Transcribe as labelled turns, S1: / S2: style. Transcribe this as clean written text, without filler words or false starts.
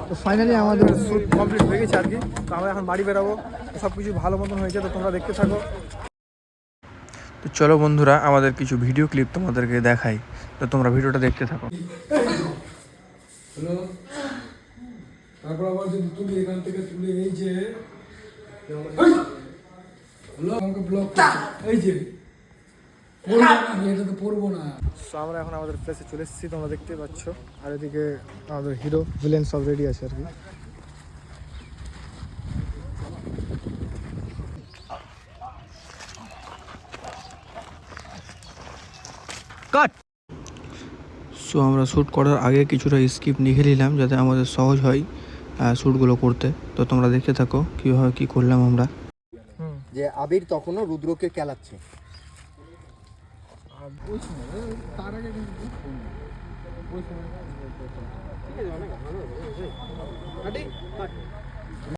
S1: তো ফাইনালি আমাদের shoot complete হয়ে গেছে আর কি। তো আমরা এখন বাড়ি বেরাবো, সব কিছু ভালো মতন হয়েছে, তো তোমরা দেখতে থাকো। তো চলো বন্ধুরা, আমাদের কিছু ভিডিও ক্লিপ তোমাদেরকে দেখাই, তো তোমরা ভিডিওটা দেখতে থাকো।
S2: হ্যালো, তারপর আবার যদি তুলি এখান থেকে তুলি, এই যে হ্যালো আমাকে ব্লক এই যে এটা তো পড়বো না।
S1: তো আমরা এখন আমাদের প্লেসে চলে এসেছি, তোমরা দেখতে পাচ্ছ। আর এদিকে আমাদের হিরো ভিলেন সব রেডি আছে আর কি। কাট। সো আমরা শ্যুট করার আগে কিছুটা স্কিপ লিখে নিলাম যাতে আমাদের সহজ হয় শ্যুটগুলো করতে। তো তোমরা দেখতে থাকো কীভাবে কী করলাম আমরা।
S3: যে আবির তখনও রুদ্রকে খেলাচ্ছে।